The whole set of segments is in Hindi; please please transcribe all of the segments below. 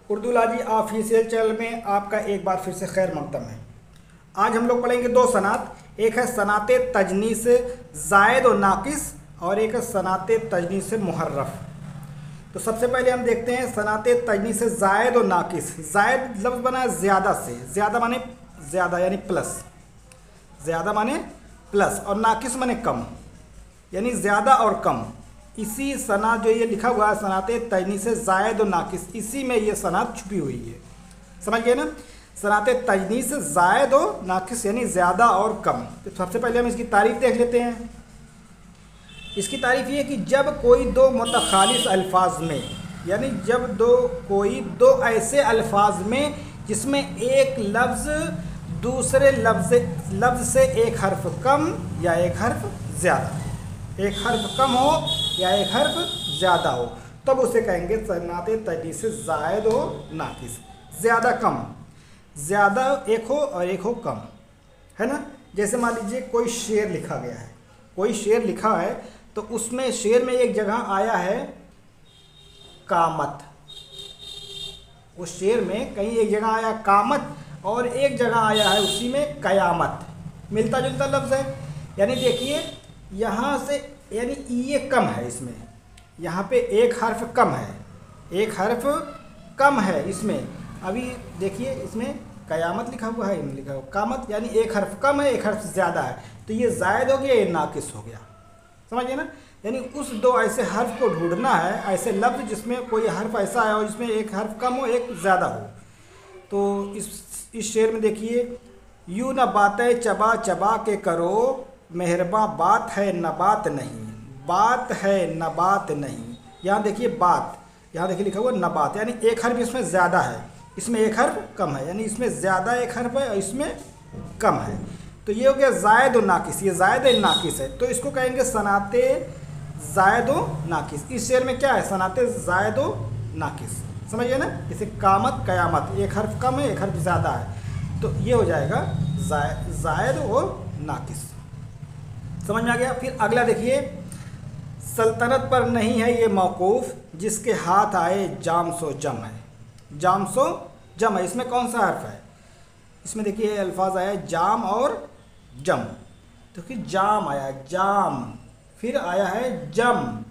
उर्दू लाजी ऑफिशियल चैनल में आपका एक बार फिर से खैर मकदम है। आज हम लोग पढ़ेंगे दो सनात, एक है सनात तजनीस ज़ायद और नाकिस और एक है सनात तजनीस मुहर्रफ। तो सबसे पहले हम देखते हैं सनात तजनीस ज़ायद और नाकिस। ज़ायद लफ्ज़ बना है ज़्यादा से, ज़्यादा माने ज़्यादा यानी प्लस, ज़्यादा माने प्लस, और नाकिस माने कम यानी ज़्यादा और कम। इसी सनात जो ये लिखा हुआ है सनात तजनीस ज़ायद और नाकिस, इसी में ये सनात छुपी हुई है। समझ गए ना? सनात तजनीस ज़ायद और नाकिस यानी ज़्यादा और कम। तो सबसे पहले हम इसकी तारीफ़ देख लेते हैं। इसकी तारीफ़ ये कि जब कोई दो मुतखालिस अल्फाज में, यानी जब कोई दो ऐसे अल्फाज में जिसमें एक लफ्ज़ दूसरे लफ्ज़ से एक हर्फ कम या एक हर्फ ज़्यादा, एक हर्फ कम हो या एक हर्फ ज़्यादा हो, तब उसे कहेंगे सनात तजनीस ज़ायद और नाकिस। ज़्यादा कम, ज़्यादा एक हो और एक हो कम, है ना? जैसे मान लीजिए कोई शेर लिखा गया है, कोई शेर लिखा है तो उसमें शेर में एक जगह आया है कामत, उस शेर में कहीं एक जगह आया कामत और एक जगह आया है उसी में कयामत, मिलता जुलता लफ्ज़ है। यानी देखिए यहाँ से यानी ये कम है, इसमें यहाँ पे एक हर्फ कम है, एक हर्फ कम है इसमें। अभी देखिए इसमें कयामत लिखा हुआ है, इनमें लिखा हुआ कामत, यानी एक हर्फ कम है एक हर्फ ज़्यादा है, तो ये ज़ायद हो गया, ये नाकिस हो गया। समझिए ना? यानी उस दो ऐसे हर्फ को ढूंढना है, ऐसे लफ्ज़ जिसमें कोई हर्फ ऐसा है और जिसमें एक हर्फ कम हो एक ज़्यादा हो। तो इस शेर में देखिए, यूँ न बातें चबा चबा के करो, मेहरबा बात है नबात नहीं, बात है नबात नहीं। यहाँ देखिए बात, यहाँ देखिए लिखा हुआ नबात, यानी एक हर्फ इसमें ज़्यादा है, इसमें एक हर्फ कम है, यानी इसमें ज़्यादा एक हर्फ है और इसमें कम है। तो ये हो गया ज़ायद और नाकिस, ये ज़ायद और नाकिस है, तो इसको कहेंगे सनात ज़ायद और नाकिस। इस शेर में क्या है? सनात ज़ायद और नाकिस। समझिए ना? जैसे कामत कयामत, एक हर्फ कम है एक हर्फ ज़्यादा है, तो ये हो जाएगा ज़ायद और नाकिस। समझ में आ गया? फिर अगला देखिए, सल्तनत पर नहीं है ये मौकूफ़, जिसके हाथ आए जाम सो जम है। जाम सो जम है, इसमें कौन सा हर्फ है? इसमें देखिए अल्फाज आया है जाम और जम, तो फिर जाम आया जाम, फिर आया है जम,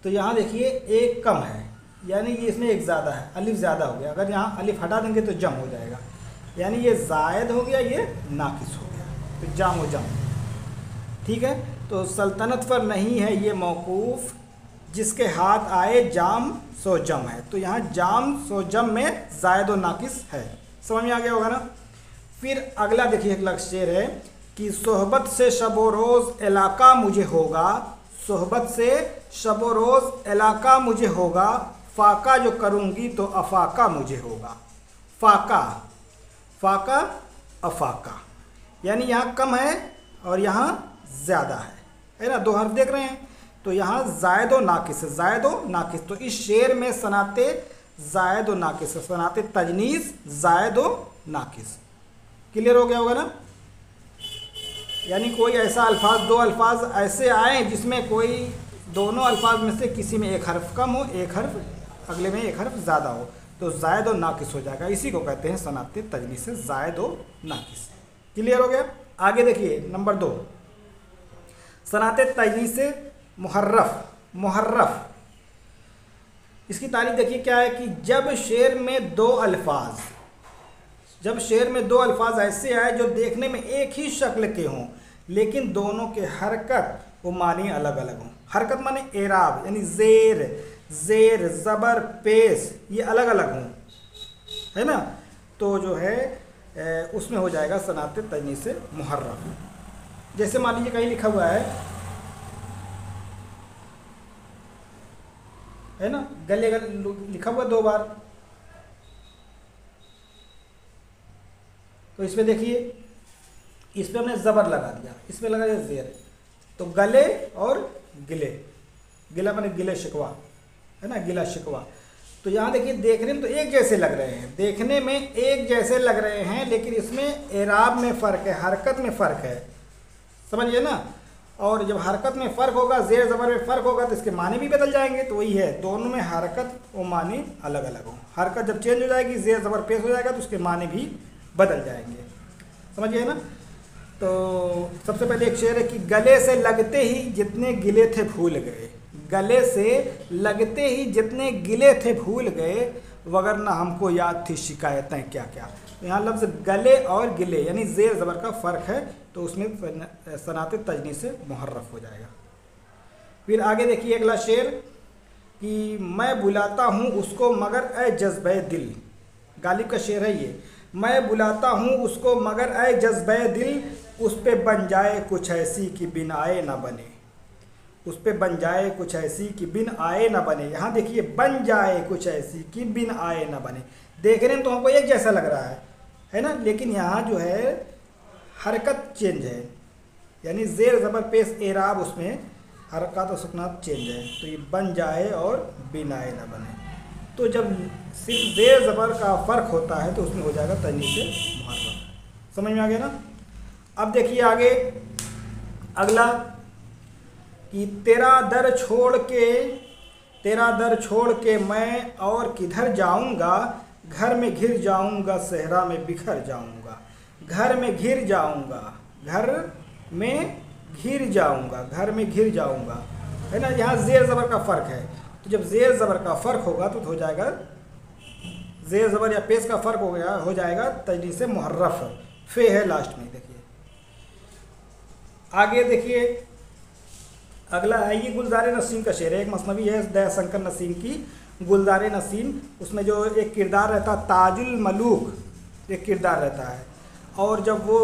तो यहाँ देखिए एक कम है, यानी ये इसमें एक ज़्यादा है, अलिफ ज़्यादा हो गया। अगर यहाँ अलिफ हटा देंगे तो जम हो जाएगा, यानी ये ज़ायद हो गया, ये नाकिस हो गया, तो जाम हो जम। ठीक है? तो सल्तनत पर नहीं है ये मौकूफ़, जिसके हाथ आए जाम सो जम है, तो यहाँ जाम सो जम में ज़ायद और नाकिस है। समझ में आ गया होगा ना? फिर अगला देखिए एक शेर है कि सोहबत से शबो रोज़ इलाका मुझे होगा, सोहबत से शबो रोज़ इलाका मुझे होगा, फ़ाका जो करूँगी तो अफ़ाका मुझे होगा। फ़ाका, फ़ाका अफ़ाका, यानी यहाँ कम है और यहाँ ज़्यादा है ना? दो हर्फ देख रहे हैं, तो यहाँ ज़ायद और नाकिस, ज़ायद और नाकिस। तो इस शेर में सनात ज़ायद और नाकिस, सनात तजनीस ज़ायद और नाकिस। क्लियर हो गया होगा ना? यानी कोई ऐसा अल्फाज, दो अल्फाज ऐसे आए जिसमें कोई दोनों अल्फाज में से किसी में एक हर्फ कम हो, एक हर्फ अगले में एक हर्फ ज़्यादा हो, तो ज़ायद और नाकिस हो जाएगा। इसी को कहते हैं सनात तजनीस ज़ायद और नाकिस। क्लियर हो गया? आगे देखिए नंबर 2, सनात तजनीस मुहर्रफ। मुहर्रफ, इसकी तारीफ देखिए क्या है कि जब शेर में दो अल्फाज ऐसे आए जो देखने में एक ही शक्ल के हों, लेकिन दोनों के हरकत व मानी अलग अलग हों। हरकत माने एराब, यानी ज़ेर ज़बर पेश, ये अलग अलग हों, है ना? तो जो है उसमें हो जाएगा सनात तजनीस मुहर्रफ। जैसे मान लीजिए कहीं लिखा हुआ है ना, गले लिखा हुआ 2 बार, तो इसमें देखिए इस पे हमने ज़बर लगा दिया, इसमें लगा दिया ज़ेर, तो गले और गिले, गिला माने गिले शिकवा, है ना, गिला शिकवा। तो यहाँ देखिए देखने में तो एक जैसे लग रहे हैं, देखने में एक जैसे लग रहे हैं, लेकिन इसमें एराब में फ़र्क है, हरकत में फ़र्क है। समझिए ना? और जब हरकत में फ़र्क होगा, ज़ेर ज़बर में फ़र्क होगा तो इसके माने भी बदल जाएंगे। तो वही है, दोनों में हरकत और माने अलग अलग हो। हरकत जब चेंज हो जाएगी, ज़ेर ज़बर पेश हो जाएगा तो उसके माने भी बदल जाएंगे। समझ गए ना। तो सबसे पहले एक शेर है कि गले से लगते ही जितने गिले थे भूल गए, गले से लगते ही जितने गिले थे भूल गए, वगरना हमको याद थी शिकायतें क्या क्या। यहाँ लफ्ज़ गले और गिले यानी ज़ेर ज़बर का फ़र्क है, तो उसमें सनात तजनी से मुहर्रफ हो जाएगा। फिर आगे देखिए अगला शेर कि मैं बुलाता हूँ उसको मगर ए जज्बे दिल, गालिब का शेर है ये। मैं बुलाता हूँ उसको मगर ए जज्बे दिल, उस पे बन जाए कुछ ऐसी कि बिन आए ना बने, उस पे बन जाए कुछ ऐसी कि बिन आए ना बने। यहाँ देखिए बन जाए कुछ ऐसी कि बिन आए ना बने, देखने में तो हमको एक जैसा लग रहा है ना, लेकिन यहाँ जो है हरकत चेंज है, यानी ज़ेर ज़बर पेश एराब उसमें हरकत और सुकनात चेंज है। तो ये बन जाए और बिन आए ना बने, तो जब सिर्फ ज़ेर ज़बर का फ़र्क होता है तो उसमें हो जाएगा तजनीद से मुहर्रफ। समझ में आ गया ना। अब देखिए आगे अगला कि तेरा दर छोड़ के मैं और किधर जाऊंगा, घर में घिर जाऊंगा सहरा में बिखर जाऊंगा, घर में घिर जाऊंगा, घर में घिर जाऊंगा, है ना। यहाँ ज़ेर ज़बर का फ़र्क है, तो जब ज़ेर ज़बर का फ़र्क होगा तो हो जाएगा, ज़ेर ज़बर या पेश का फ़र्क हो जाएगा तजनीद से मुहर्रफ। फे है लास्ट में। देखिए आगे देखिए अगला है ये गुलजार नसीम का शेर है, एक मसनवी है दयाशंकर नसीम की गुलजार नसीम। उसमें जो एक किरदार रहता है ताजुल मलूक, एक किरदार रहता है, और जब वो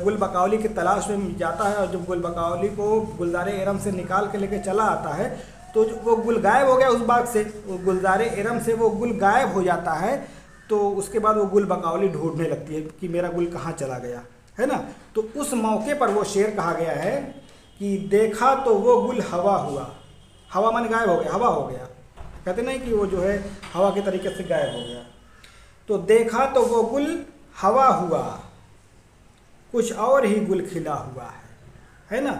गुल बकौली की तलाश में जाता है और जब गुल बकौली को गुलजार एरम से निकाल के लेके चला आता है तो वो गुल गायब हो गया उस बाग से, वो गुलजार एरम से वो गुल गायब हो जाता है। तो उसके बाद वो गुल बकौली ढूंढने लगती है कि मेरा गुल कहाँ चला गया, है ना। तो उस मौके पर वो शेर कहा गया है कि देखा तो वो गुल हवा हुआ, हवा माने गायब हो गया, हवा हो गया, कहते नहीं कि वो जो है हवा के तरीके से गायब हो गया। तो देखा तो वो गुल हवा हुआ, कुछ और ही गुल खिला हुआ है ना।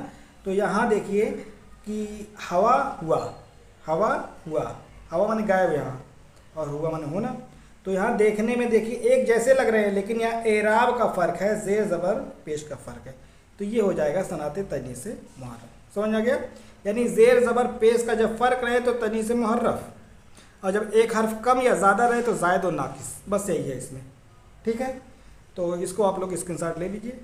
तो यहाँ देखिए कि हवा हुआ, हवा माने गायब यहाँ, और हुआ माने होना। तो यहाँ देखने में देखिए एक जैसे लग रहे हैं, लेकिन यहाँ एराब का फ़र्क है, ज़ेर ज़बर पेश का फ़र्क है। तो ये हो जाएगा सनात तजनीद से मुहर्रफ। समझ आ गया। यानी ज़ेर ज़बर पेश का जब फ़र्क रहे तो तजनीद से मुहर्रफ, और जब एक हर्फ कम या ज़्यादा रहे तो ज़ायद और नाकिस, बस यही है इसमें। ठीक है, तो इसको आप लोग स्क्रीनशॉट ले लीजिए।